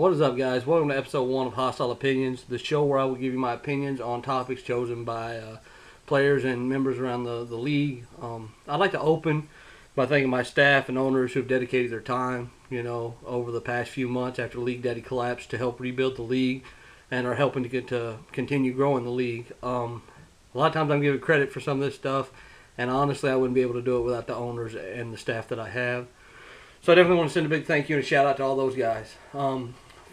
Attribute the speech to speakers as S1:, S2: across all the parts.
S1: What is up, guys? Welcome to episode 1 of Hostile Opinions, the show where I will give you my opinions on topics chosen by players and members around the league. I'd like to open by thanking my staff and owners who have dedicated their time, over the past few months after League Daddy collapsed to help rebuild the league and are helping to continue growing the league. A lot of times I'm giving credit for some of this stuff, and honestly I wouldn't be able to do it without the owners and the staff that I have. So I definitely want to send a big thank you and a shout out to all those guys.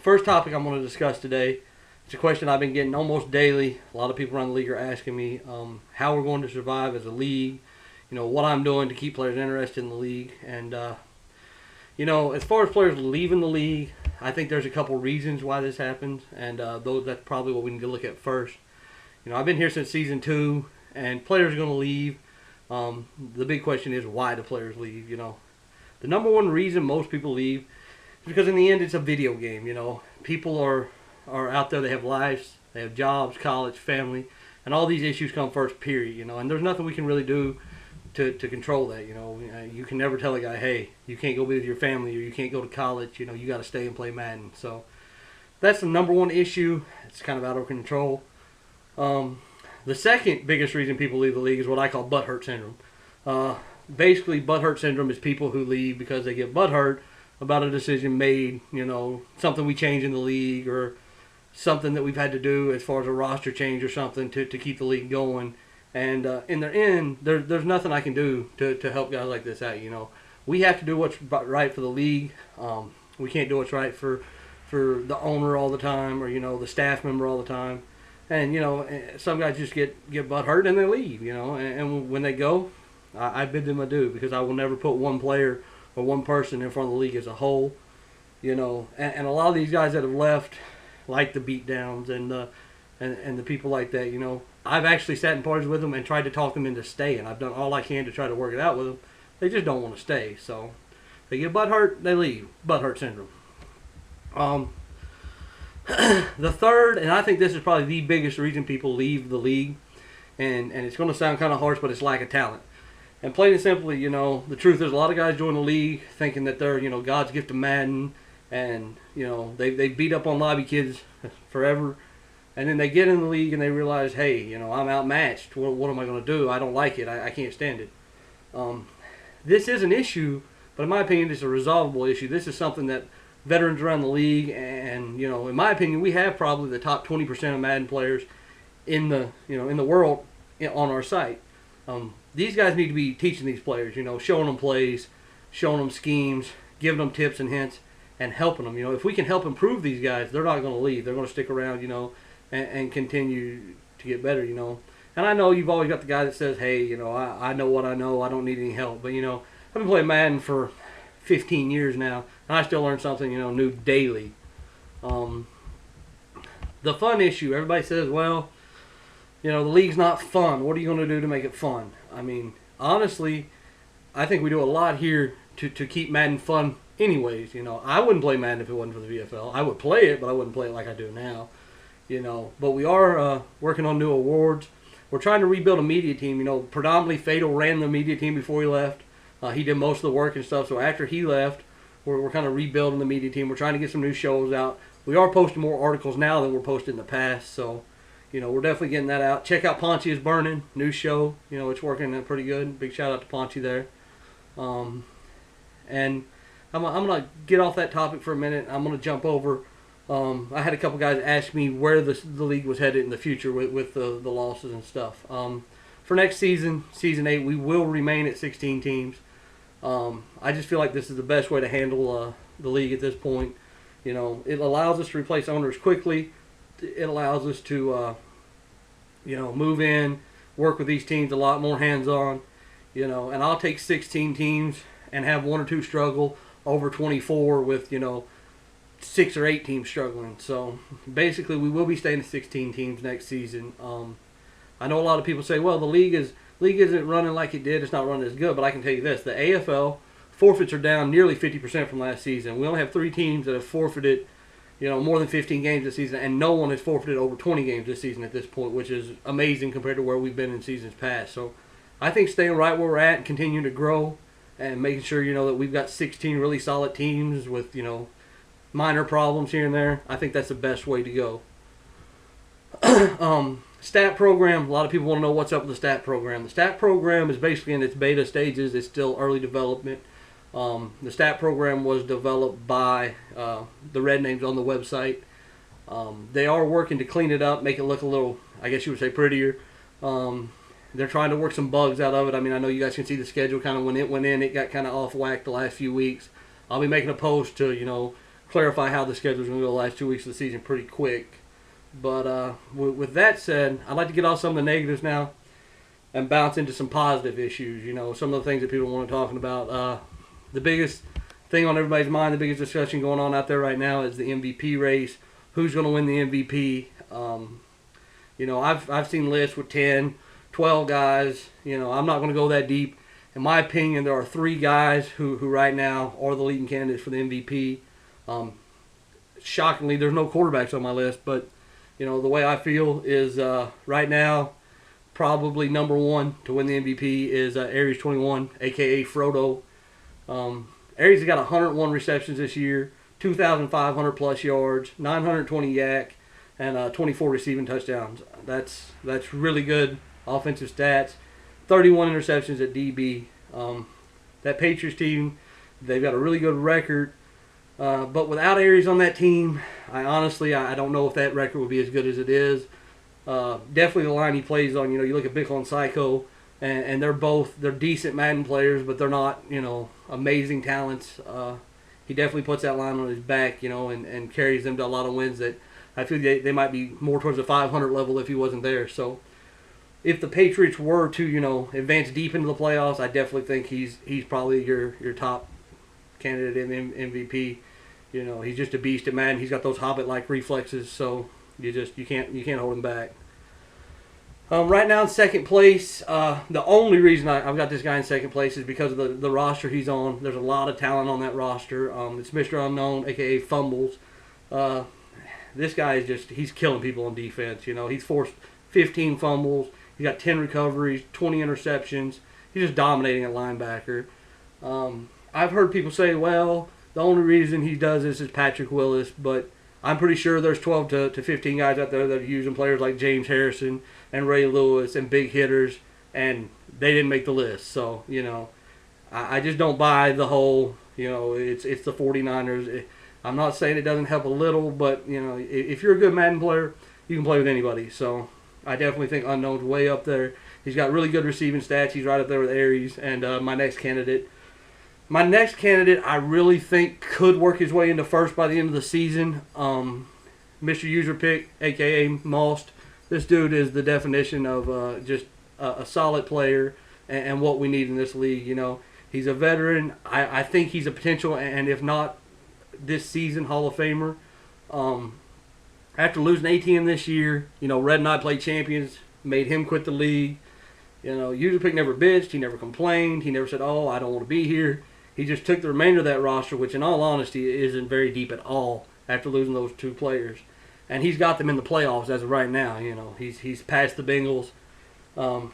S1: First topic I'm going to discuss today, it's a question I've been getting almost daily. A lot of people around the league are asking me how we're going to survive as a league, what I'm doing to keep players interested in the league. And, as far as players leaving the league, I think there's a couple reasons why this happens, and that's probably what we need to look at first. I've been here since season 2, and players are going to leave. The big question is, why do players leave? The number one reason most people leave is because in the end it's a video game. People are out there, they have lives, they have jobs, college, family, and all these issues come first, period. And there's nothing we can really do to control that. You can never tell a guy, hey, you can't go be with your family or you can't go to college. You got to stay and play Madden. So that's the number one issue. It's kind of out of control. The second biggest reason people leave the league is what I call butthurt syndrome. Basically, butthurt syndrome is people who leave because they get butthurt about a decision made, something we change in the league or something that we've had to do as far as a roster change or something to keep the league going. And in the end, there's nothing I can do to help guys like this out. We have to do what's right for the league. We can't do what's right for the owner all the time or, the staff member all the time. And, some guys just get butthurt and they leave, and when they go, I bid them adieu, because I will never put one player or one person in front of the league as a whole, and a lot of these guys that have left, like the beatdowns and the people like that, I've actually sat in parties with them and tried to talk them into staying. I've done all I can to try to work it out with them. They just don't want to stay, so they get butthurt, they leave. Butthurt syndrome. The third, and I think this is probably the biggest reason people leave the league, and it's going to sound kind of harsh, but it's lack of talent. And plain and simply, the truth is a lot of guys join the league thinking that they're, God's gift to Madden, and, they beat up on lobby kids forever. And then they get in the league and they realize, hey, I'm outmatched. What am I going to do? I don't like it. I can't stand it. This is an issue, but in my opinion, it's a resolvable issue. This is something that veterans around the league, and, in my opinion, we have probably the top 20% of Madden players in the, in the world on our site. These guys need to be teaching these players, showing them plays, showing them schemes, giving them tips and hints, and helping them. If we can help improve these guys, they're not going to leave. They're going to stick around, and continue to get better, And I know you've always got the guy that says, hey, I know what I know. I don't need any help. But, I've been playing Madden for 15 years now, and I still learn something, new daily. The fun issue, everybody says, well, the league's not fun. What are you going to do to make it fun? I mean, honestly, I think we do a lot here to keep Madden fun anyways. I wouldn't play Madden if it wasn't for the VFL. I would play it, but I wouldn't play it like I do now. But we are working on new awards. We're trying to rebuild a media team. Predominantly Fatal ran the media team before he left. He did most of the work and stuff. So after he left, we're kind of rebuilding the media team. We're trying to get some new shows out. We are posting more articles now than we're posting in the past. So, we're definitely getting that out. Check out Paunchy is Burning, new show. It's working pretty good. Big shout out to Paunchy there. And I'm going to get off that topic for a minute. I'm going to jump over. I had a couple guys ask me where the league was headed in the future with the losses and stuff. For next season, Season 8, we will remain at 16 teams. I just feel like this is the best way to handle the league at this point. It allows us to replace owners quickly. It allows us to, move in, work with these teams a lot more hands-on. And I'll take 16 teams and have one or two struggle over 24 with, 6 or 8 teams struggling. So basically we will be staying at 16 teams next season. I know a lot of people say, well, the league isn't running like it did. It's not running as good. But I can tell you this. The AFL forfeits are down nearly 50% from last season. We only have 3 teams that have forfeited, more than 15 games this season. And no one has forfeited over 20 games this season at this point, which is amazing compared to where we've been in seasons past. So I think staying right where we're at and continuing to grow and making sure, that we've got 16 really solid teams with, minor problems here and there, I think that's the best way to go. Stat program, a lot of people want to know what's up with the stat program. The stat program is basically in its beta stages. It's still early development. The stat program was developed by the red names on the website. They are working to clean it up, make it look a little, I guess you would say, prettier. They're trying to work some bugs out of it. I mean, I know you guys can see the schedule kind of when it went in. It got kind of off whack the last few weeks. I'll be making a post to, clarify how the schedule is going to go the last 2 weeks of the season pretty quick. But with that said, I'd like to get off some of the negatives now and bounce into some positive issues. Some of the things that people want to talk about. The biggest thing on everybody's mind, the biggest discussion going on out there right now is the MVP race. Who's going to win the MVP? I've seen lists with 10, 12 guys. I'm not going to go that deep. In my opinion, there are 3 guys who right now are the leading candidates for the MVP. Shockingly, there's no quarterbacks on my list, but the way I feel is right now, probably number 1 to win the MVP is Aries 21, aka Frodo. Aries has got 101 receptions this year, 2,500 plus yards, 920 yak, and 24 receiving touchdowns. That's really good offensive stats. 31 interceptions at DB. That Patriots team, they've got a really good record. But without Aries on that team, I don't know if that record would be as good as it is. Definitely the line he plays on. You look at Bickle and Psycho, and they're decent Madden players, but they're not amazing talents. He definitely puts that line on his back, and carries them to a lot of wins that I feel they might be more towards the 500 level if he wasn't there. So if the Patriots were to advance deep into the playoffs, I definitely think he's probably your top candidate in MVP. He's just a beast at Madden. He's got those Hobbit-like reflexes, so you can't hold him back. Right now in second place, the only reason I've got this guy in second place is because of the roster he's on. There's a lot of talent on that roster. It's Mr. Unknown, aka Fumbles. This guy he's killing people on defense. He's forced 15 fumbles. He's got 10 recoveries, 20 interceptions. He's just dominating at linebacker. I've heard people say, well, the only reason he does this is Patrick Willis, but I'm pretty sure there's 12 to 15 guys out there that are using players like James Harrison and Ray Lewis and big hitters, and they didn't make the list. So, I just don't buy the whole, it's the 49ers. I'm not saying it doesn't help a little, but, if you're a good Madden player, you can play with anybody. So I definitely think Unknown's way up there. He's got really good receiving stats. He's right up there with Aries and my next candidate. My next candidate, I really think could work his way into first by the end of the season. Mr. User Pick, a.k.a. Most. This dude is the definition of just a solid player and what we need in this league. He's a veteran. I think he's a potential, and if not this season, Hall of Famer. After losing ATM this year, Red and I played champions, made him quit the league. User Pick never bitched. He never complained. He never said, oh, I don't want to be here. He just took the remainder of that roster, which in all honesty isn't very deep at all after losing those 2 players. And he's got them in the playoffs as of right now. He's past the Bengals.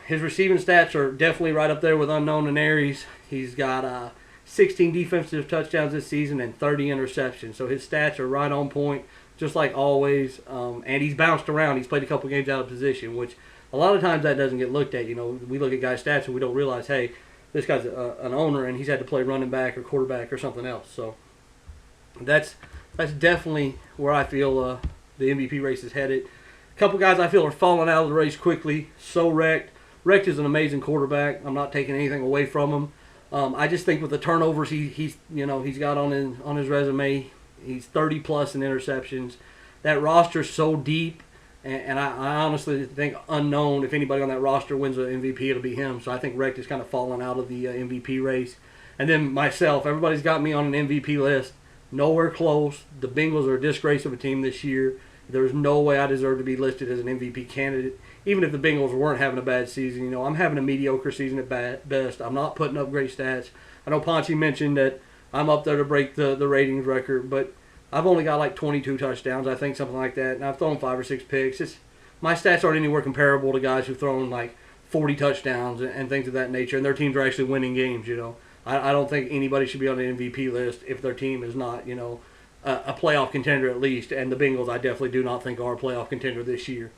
S1: His receiving stats are definitely right up there with Unknown and Aries. He's got 16 defensive touchdowns this season and 30 interceptions. So his stats are right on point, just like always. And he's bounced around. He's played a couple games out of position, which a lot of times that doesn't get looked at. We look at guys' stats and we don't realize, hey, this guy's an owner and he's had to play running back or quarterback or something else. So that's definitely where I feel the MVP race is headed. A couple guys I feel are falling out of the race quickly. So Wrecked. Wrecked is an amazing quarterback. I'm not taking anything away from him. I just think with the turnovers he's got on his resume, he's 30 plus in interceptions. That roster's so deep. And I honestly think Unknown, if anybody on that roster wins an MVP, it'll be him. So I think Wrecked is kind of falling out of the MVP race. And then myself, everybody's got me on an MVP list. Nowhere close. The Bengals are a disgrace of a team this year. There's no way I deserve to be listed as an MVP candidate. Even if the Bengals weren't having a bad season, I'm having a mediocre season at best. I'm not putting up great stats. I know Ponchi mentioned that I'm up there to break the ratings record, but I've only got like 22 touchdowns, I think, something like that, and I've thrown 5 or 6 picks. My stats aren't anywhere comparable to guys who've thrown like 40 touchdowns and things of that nature, and their teams are actually winning games. I don't think anybody should be on the MVP list if their team is not, a playoff contender at least. And the Bengals, I definitely do not think are a playoff contender this year.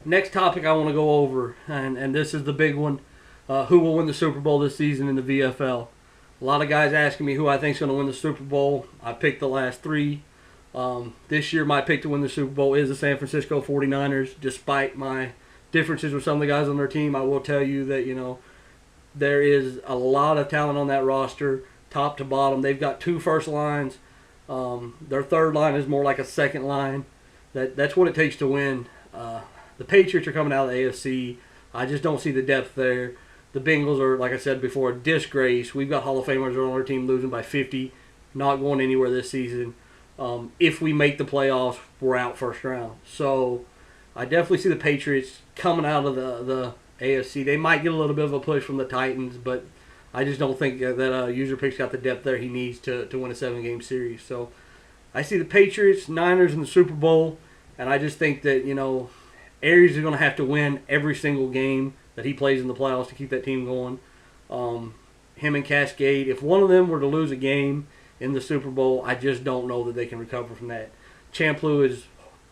S1: Next topic I want to go over, and this is the big one. Who will win the Super Bowl this season in the VFL? A lot of guys asking me who I think is going to win the Super Bowl. I picked the last three. This year my pick to win the Super Bowl is the San Francisco 49ers. Despite my differences with some of the guys on their team, I will tell you that, there is a lot of talent on that roster, top to bottom. They've got two first lines. Their third line is more like a second line. That's what it takes to win. The Patriots are coming out of the AFC. I just don't see the depth there. The Bengals are, like I said before, a disgrace. We've got Hall of Famers on our team losing by 50, not going anywhere this season. If we make the playoffs, we're out first round. So I definitely see the Patriots coming out of the AFC. They might get a little bit of a push from the Titans, but I just don't think that User Pick's got the depth there he needs to win a 7-game series. So I see the Patriots, Niners in the Super Bowl, and I just think that, Arians is going to have to win every single game that he plays in the playoffs to keep that team going. Him and Cascade, if one of them were to lose a game in the Super Bowl, I just don't know that they can recover from that. Champloo is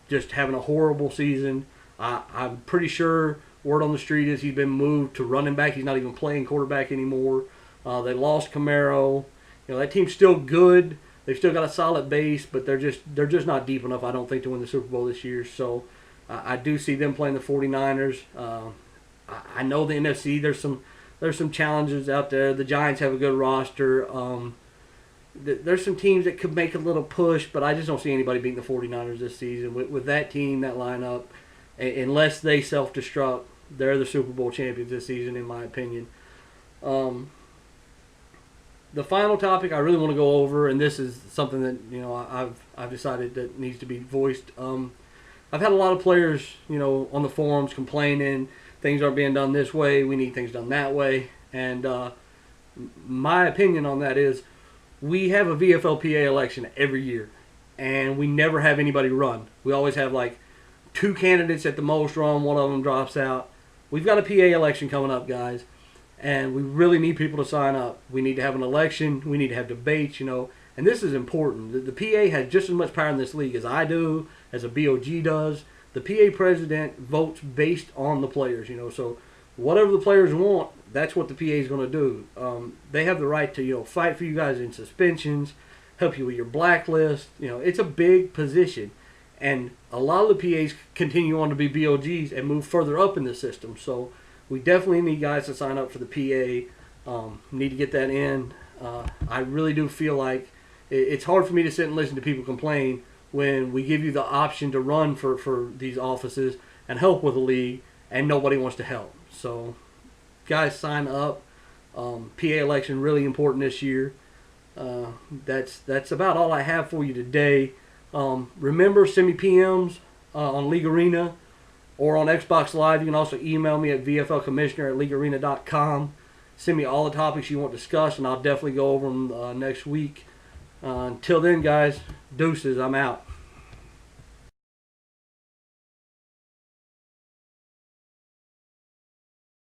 S1: just having a horrible season. I'm pretty sure word on the street is he's been moved to running back. He's not even playing quarterback anymore. They lost Camaro. That team's still good. They've still got a solid base, but they're just not deep enough, I don't think, to win the Super Bowl this year. So I do see them playing the 49ers. I know the NFC, there's some challenges out there. The Giants have a good roster. There's some teams that could make a little push, but I just don't see anybody beating the 49ers this season. With that team, that lineup, unless they self-destruct, they're the Super Bowl champions this season, in my opinion. The final topic I really want to go over, and this is something that I've decided that needs to be voiced. I've had a lot of players, on the forums complaining things aren't being done this way. We need things done that way. And my opinion on that is we have a VFLPA election every year, and we never have anybody run. We always have like 2 candidates at the most run. One of them drops out. We've got a PA election coming up, guys, and we really need people to sign up. We need to have an election. We need to have debates, and this is important. The PA has just as much power in this league as I do, as a BOG does. The PA president votes based on the players, so whatever the players want, that's what the PA is going to do. They have the right to, fight for you guys in suspensions, help you with your blacklist. It's a big position. And a lot of the PAs continue on to be BOGs and move further up in the system. So we definitely need guys to sign up for the PA. Need to get that in. I really do feel like it's hard for me to sit and listen to people complain when we give you the option to run for these offices and help with the league, and nobody wants to help. So guys, sign up. PA election really important this year. That's about all I have for you today. Remember, send me PMs on League Arena or on Xbox Live. You can also email me at vflcommissioner@leaguearena.com. Send me all the topics you want discussed, and I'll definitely go over them next week. Until then, guys, deuces. I'm out.